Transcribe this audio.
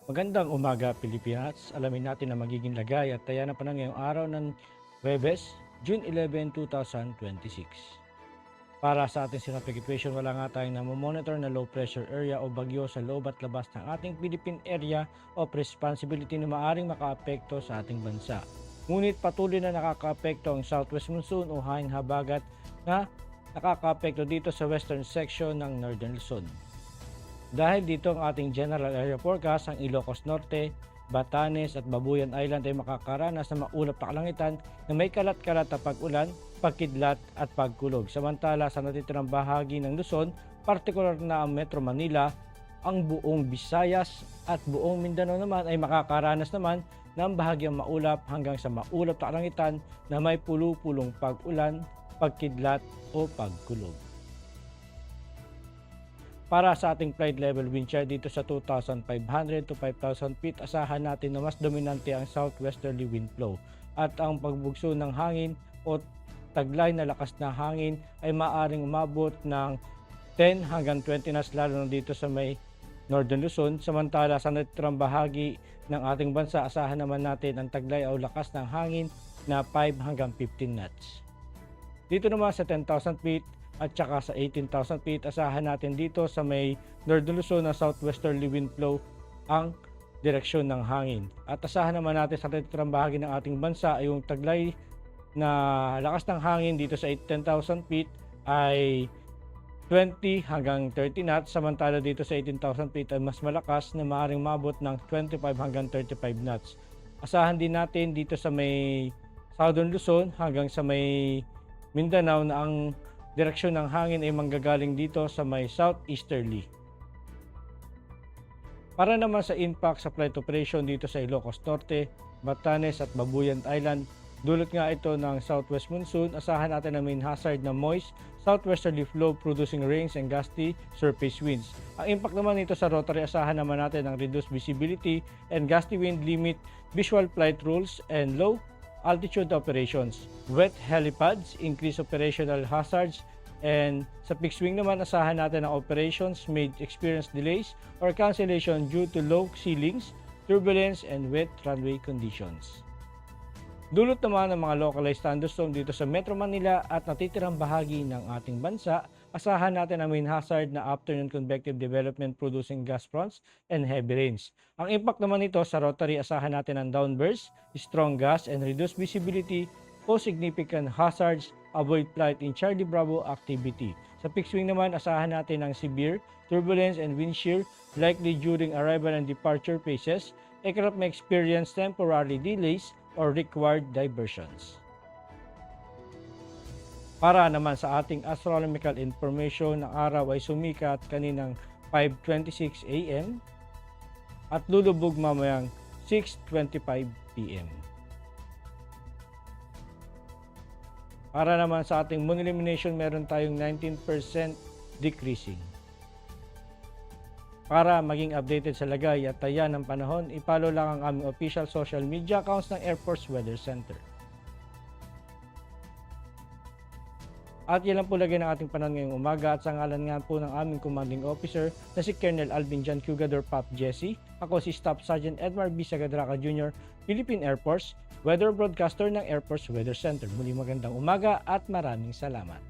Magandang umaga, Pilipinas. Alamin natin ang magiging lagay at taya ng panahon ngayong araw ng Huwebes, June 11, 2026. Para sa ating synoptic equation, wala nga tayong namomonitor na low pressure area o bagyo sa loob at labas ng ating Philippine area of responsibility na maaring makaapekto sa ating bansa. Ngunit patuloy na nakakaapekto ang southwest monsoon o hangin habagat na nakakaapekto dito sa western section ng Northern Luzon. Dahil dito ang ating general area forecast, ang Ilocos Norte, Batanes at Babuyan Island ay makakaranas ng maulap na kalangitan na may kalat-kalat na pag-ulan, pagkidlat at pagkulog. Samantala sa natitirang bahagi ng Luzon, partikular na ang Metro Manila, ang buong Visayas at buong Mindanao naman ay makakaranas naman ng bahagyang maulap hanggang sa maulap na kalangitan na may pulu-pulong pag-ulan, pagkidlat o pagkulog. Para sa ating flight level wind shear dito sa 2,500 to 5,000 feet, asahan natin na mas dominante ang southwesterly wind flow at ang pagbugso ng hangin o taglay na lakas na hangin ay maaring umabot ng 10 hanggang 20 knots lalo na dito sa may Northern Luzon. Samantala sa natitirang bahagi ng ating bansa, asahan naman natin ang taglay o lakas ng hangin na 5 hanggang 15 knots. Dito naman sa 10,000 feet at saka sa 18,000 feet, asahan natin dito sa may Northern Luzon na southwesterly wind flow ang direksyon ng hangin. At asahan naman natin sa natitirang bahagi ng ating bansa ay yung taglay na lakas ng hangin dito sa 10,000 feet ay 20 hanggang 30 knots. Samantala dito sa 18,000 feet ay mas malakas na maaaring mabot ng 25 hanggang 35 knots. Asahan din natin dito sa may Southern Luzon hanggang sa may Mindanao na ang direksyon ng hangin ay manggagaling dito sa may southeasterly. Para naman sa impact sa flight operation dito sa Ilocos Norte, Batanes at Babuyan Island, dulot nga ito ng southwest monsoon. Asahan natin na main hazard na moist southwesterly flow producing rains and gusty surface winds. Ang impact naman nito sa rotary, asahan naman natin ang reduced visibility and gusty wind limit, visual flight rules and low altitude operations, wet helipads, increased operational hazards, and sa fixed wing naman asahan natin ang operations may experience delays or cancellation due to low ceilings, turbulence, and wet runway conditions. Dulot naman ng mga localized thunderstorm dito sa Metro Manila at natitirang bahagi ng ating bansa, asahan natin ang main hazard na afternoon convective development producing gas fronts and heavy rains. Ang impact naman nito sa rotary, asahan natin ang downburst, strong gas and reduced visibility o significant hazards, avoid flight in Charlie Bravo activity. Sa fixed wing naman, asahan natin ang severe turbulence and wind shear likely during arrival and departure phases. Aircraft may experience temporary delays or required diversions. Para naman sa ating astronomical information, ang araw ay sumikat kaninang 5:26 AM at lulubog mamayang 6:25 PM. Para naman sa ating moon illumination, meron tayong 19% decreasing. Para maging updated sa lagay at taya ng panahon, i-follow lang ang aming official social media accounts ng Air Force Weather Center. At yan lang po lagay ng ating panahon ngayong umaga at sa ngalan nga po ng aming commanding officer na si Colonel Alvin John Cugador Pop Jesse. Ako si Staff Sergeant Edmar B. Sagadraca Jr., Philippine Air Force, Weather Broadcaster ng Air Force Weather Center. Muli magandang umaga at maraming salamat.